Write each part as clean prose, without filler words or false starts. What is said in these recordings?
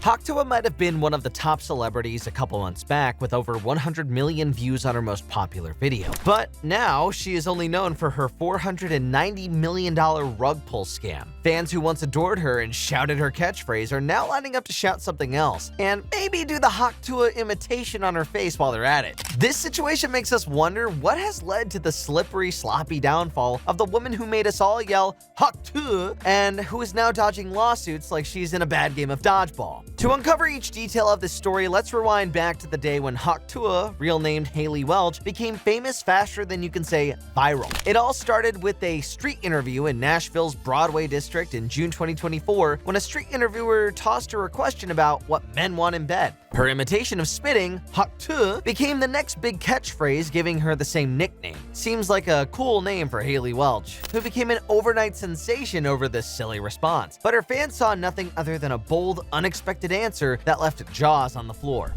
Hawk Tuah might have been one of the top celebrities a couple months back with over 100 million views on her most popular video. But now she is only known for her $490 million rug pull scam. Fans who once adored her and shouted her catchphrase are now lining up to shout something else, and maybe do the Hawk Tuah imitation on her face while they're at it. This situation makes us wonder what has led to the slippery, sloppy downfall of the woman who made us all yell Hawk Tuah and who is now dodging lawsuits like she's in a bad game of dodgeball. To uncover each detail of this story, let's rewind back to the day when Hawk Tuah, real named Hailey Welch, became famous faster than you can say viral. It all started with a street interview in Nashville's Broadway district in June 2024 when a street interviewer tossed her a question about what men want in bed. Her imitation of spitting, Hawk Tuah, became the next big catchphrase, giving her the same nickname. Seems like a cool name for Hailey Welch, who became an overnight sensation over this silly response. But her fans saw nothing other than a bold, unexpected answer that left jaws on the floor.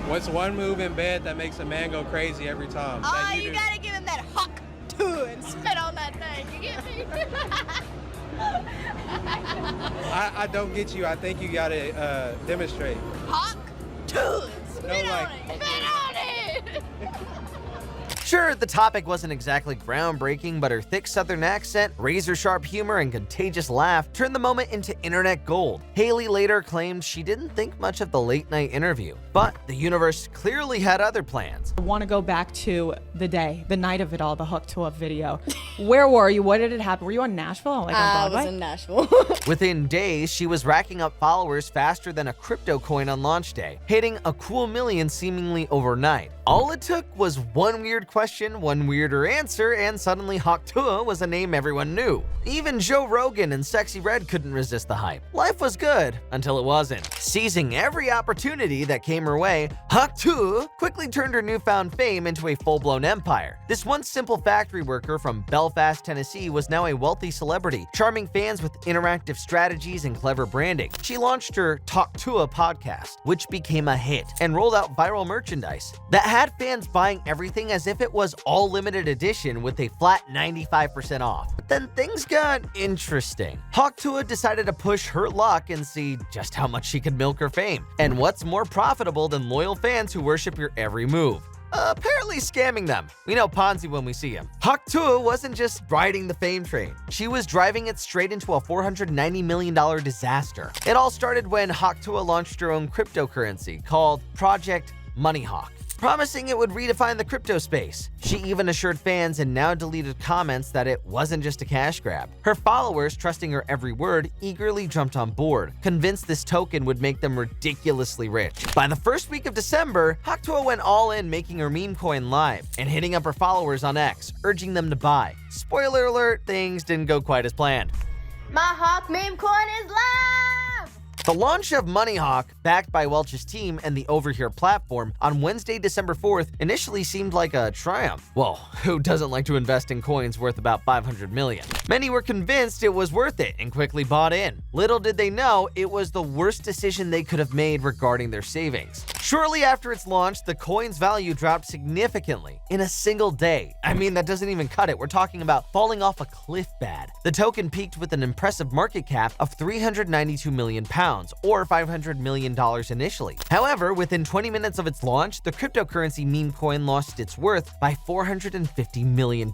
What's one move in bed that makes a man go crazy every time? Oh, you gotta give him that Hawk Tuah and spit on that thing. You get me? I don't get you. I think you gotta demonstrate. Hawk Tuah, spit No, on like- it. Spit on it. Sure, the topic wasn't exactly groundbreaking, but her thick southern accent, razor-sharp humor, and contagious laugh turned the moment into internet gold. Hailey later claimed she didn't think much of the late-night interview, but the universe clearly had other plans. I want to go back to the night of it all, the Hawk Tuah video. Where were you? What did it happen? Were you on Nashville? Like on I Broadway? was in Nashville. Within days, she was racking up followers faster than a crypto coin on launch day, hitting a cool million seemingly overnight. All it took was one weird question, one weirder answer, and suddenly Hawk Tuah was a name everyone knew. Even Joe Rogan and Sexy Red couldn't resist the hype. Life was good until it wasn't. Seizing every opportunity that came her way, Hawk Tuah quickly turned her newfound fame into a full-blown empire. This once simple factory worker from Belfast, Tennessee was now a wealthy celebrity, charming fans with interactive strategies and clever branding. She launched her Hawk Tuah podcast, which became a hit and rolled out viral merchandise that had fans buying everything as if it was all limited edition with a flat 95% off. But then things got interesting. Hawk Tuah decided to push her luck and see just how much she could milk her fame. And what's more profitable than loyal fans who worship your every move? Apparently scamming them. We know Ponzi when we see him. Hawk Tuah wasn't just riding the fame train. She was driving it straight into a $490 million disaster. It all started when Hawk Tuah launched her own cryptocurrency called Project Moneyhawk, promising it would redefine the crypto space. She even assured fans and now deleted comments that it wasn't just a cash grab. Her followers, trusting her every word, eagerly jumped on board, convinced this token would make them ridiculously rich. By the first week of December, Hawk Tuah went all in, making her meme coin live and hitting up her followers on X, urging them to buy. Spoiler alert, things didn't go quite as planned. My Hawk meme coin is live. The launch of Moneyhawk, backed by Welch's team and the Overhear platform, on Wednesday, December 4th, initially seemed like a triumph. Well, who doesn't like to invest in coins worth about $500 million? Many were convinced it was worth it and quickly bought in. Little did they know it was the worst decision they could have made regarding their savings. Shortly after its launch, the coin's value dropped significantly in a single day. I mean, that doesn't even cut it. We're talking about falling off a cliff bad. The token peaked with an impressive market cap of £392 million, or $500 million initially. However, within 20 minutes of its launch, the cryptocurrency meme coin lost its worth by $450 million.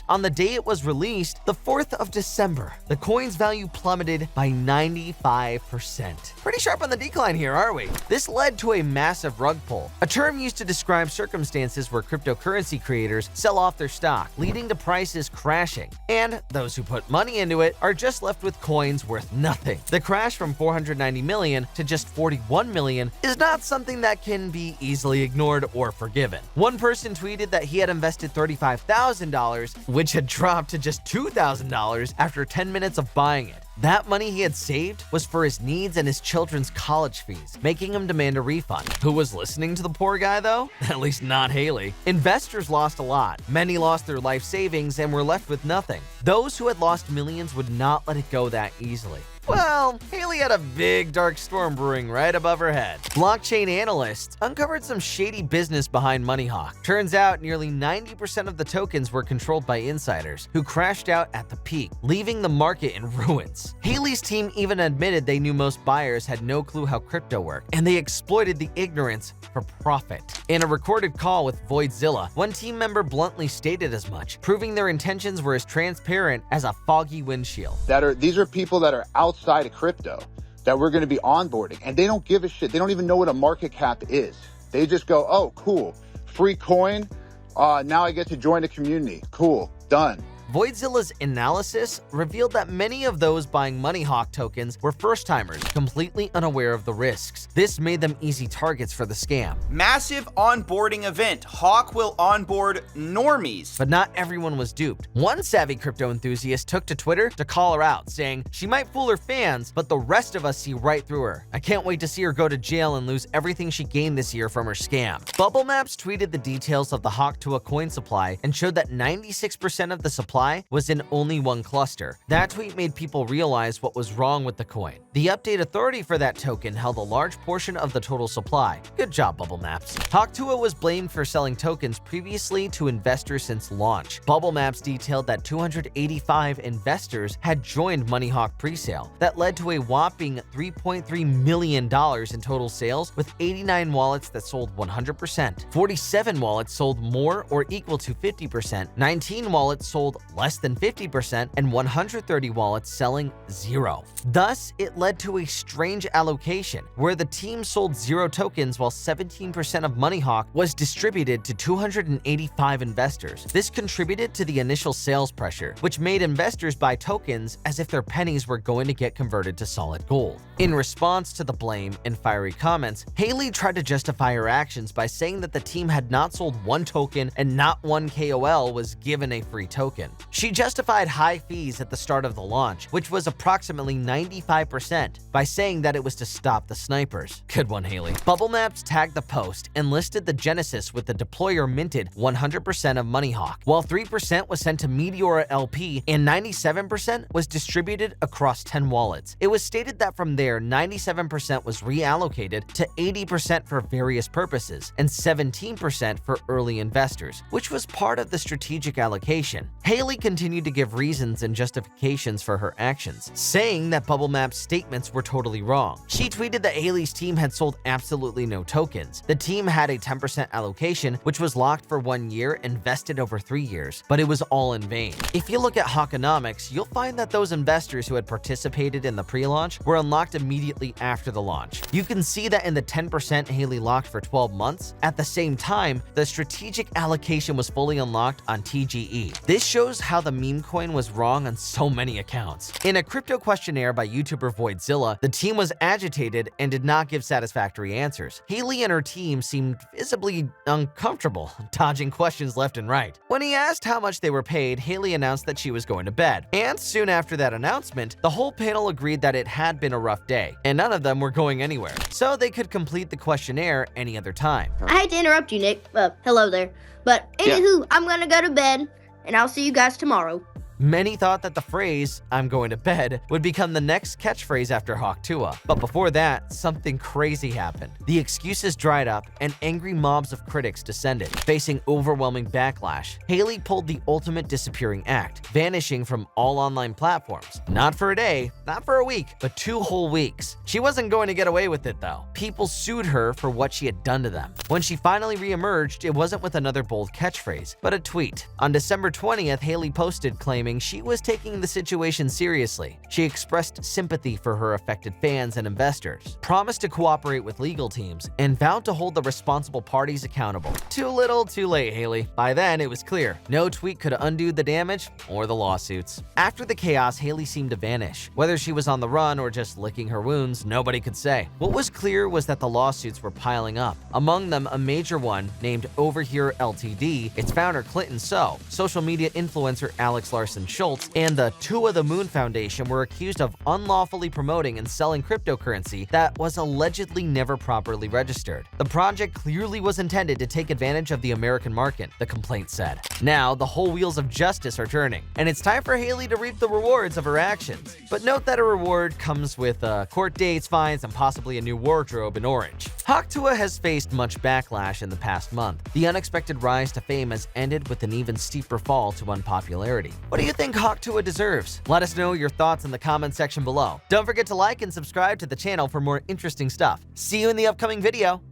On the day it was released, the 4th of December, the coin's value plummeted by 95%. Pretty sharp on the decline here, are we? This led to a massive rug pull, a term used to describe circumstances where cryptocurrency creators sell off their stock, leading to prices crashing. And those who put money into it are just left with coins worth nothing. The crash from $490 million to just $41 million is not something that can be easily ignored or forgiven. One person tweeted that he had invested $35,000, which had dropped to just $2,000 after 10 minutes of buying it. That money he had saved was for his needs and his children's college fees, making him demand a refund. Who was listening to the poor guy, though? At least not Hailey. Investors lost a lot. Many lost their life savings and were left with nothing. Those who had lost millions would not let it go that easily. Well, Hailey had a big dark storm brewing right above her head. Blockchain analysts uncovered some shady business behind MoneyHawk. Turns out nearly 90% of the tokens were controlled by insiders who crashed out at the peak, leaving the market in ruins. Hailey's team even admitted they knew most buyers had no clue how crypto worked, and they exploited the ignorance for profit. In a recorded call with Voidzilla, one team member bluntly stated as much, proving their intentions were as transparent as a foggy windshield. These are people that are outside of crypto that we're going to be onboarding, and they don't give a shit. They don't even know what a market cap is. They just go, oh, cool, free coin. Now I get to join the community. Cool, done. Voidzilla's analysis revealed that many of those buying MoneyHawk tokens were first-timers, completely unaware of the risks. This made them easy targets for the scam. Massive onboarding event. Hawk will onboard normies. But not everyone was duped. One savvy crypto enthusiast took to Twitter to call her out, saying she might fool her fans, but the rest of us see right through her. I can't wait to see her go to jail and lose everything she gained this year from her scam. Bubble Maps tweeted the details of the Hawk Tuah coin supply and showed that 96% of the supply was in only one cluster. That tweet made people realize what was wrong with the coin. The update authority for that token held a large portion of the total supply. Good job, Bubble Maps. Hawk Tuah was blamed for selling tokens previously to investors since launch. Bubble Maps detailed that 285 investors had joined MoneyHawk presale. That led to a whopping $3.3 million in total sales, with 89 wallets that sold 100%, 47 wallets sold more or equal to 50%, 19 wallets sold less than 50%, and 130 wallets selling 0. Thus, it led to a strange allocation where the team sold 0 tokens while 17% of MoneyHawk was distributed to 285 investors. This contributed to the initial sales pressure, which made investors buy tokens as if their pennies were going to get converted to solid gold. In response to the blame and fiery comments, Hailey tried to justify her actions by saying that the team had not sold one token and not one KOL was given a free token. She justified high fees at the start of the launch, which was approximately 95%, by saying that it was to stop the snipers. Good one, Hailey. Bubble Maps tagged the post and listed the genesis with the deployer minted 100% of MoneyHawk, while 3% was sent to Meteora LP and 97% was distributed across 10 wallets. It was stated that from there, 97% was reallocated to 80% for various purposes and 17% for early investors, which was part of the strategic allocation. Hailey continued to give reasons and justifications for her actions, saying that Bubble Map's statements were totally wrong. She tweeted that Hailey's team had sold absolutely no tokens. The team had a 10% allocation, which was locked for 1 year and vested over 3 years, but it was all in vain. If you look at Hawkonomics, you'll find that those investors who had participated in the pre-launch were unlocked immediately after the launch. You can see that in the 10% Hailey locked for 12 months. At the same time, the strategic allocation was fully unlocked on TGE. This shows how the meme coin was wrong on so many accounts. In a crypto questionnaire by YouTuber Voidzilla, the team was agitated and did not give satisfactory answers. Hailey and her team seemed visibly uncomfortable, dodging questions left and right. When he asked how much they were paid, Hailey announced that she was going to bed. And soon after that announcement, the whole panel agreed that it had been a rough day, and none of them were going anywhere, so they could complete the questionnaire any other time. I hate to interrupt you, Nick. Hello there. But anywho, I'm gonna go to bed, and I'll see you guys tomorrow. Many thought that the phrase, "I'm going to bed," would become the next catchphrase after Hawk Tuah. But before that, something crazy happened. The excuses dried up and angry mobs of critics descended. Facing overwhelming backlash, Hailey pulled the ultimate disappearing act, vanishing from all online platforms. Not for a day, not for a week, but 2 whole weeks. She wasn't going to get away with it though. People sued her for what she had done to them. When she finally re-emerged, it wasn't with another bold catchphrase, but a tweet. On December 20th, Hailey posted claiming she was taking the situation seriously. She expressed sympathy for her affected fans and investors, promised to cooperate with legal teams, and vowed to hold the responsible parties accountable. Too little, too late, Hailey. By then, it was clear. No tweet could undo the damage or the lawsuits. After the chaos, Hailey seemed to vanish. Whether she was on the run or just licking her wounds, nobody could say. What was clear was that the lawsuits were piling up. Among them, a major one named Over Here Ltd, its founder Clinton So, social media influencer Alex Larsen, Anderson Schultz, and the Tuah the Moon Foundation were accused of unlawfully promoting and selling cryptocurrency that was allegedly never properly registered. The project clearly was intended to take advantage of the American market, the complaint said. Now, the whole wheels of justice are turning, and it's time for Hailey to reap the rewards of her actions. But note that a reward comes with court dates, fines, and possibly a new wardrobe in orange. Hawk Tuah has faced much backlash in the past month. The unexpected rise to fame has ended with an even steeper fall to unpopularity. What do you think Hawk Tuah deserves? Let us know your thoughts in the comment section below. Don't forget to like and subscribe to the channel for more interesting stuff. See you in the upcoming video.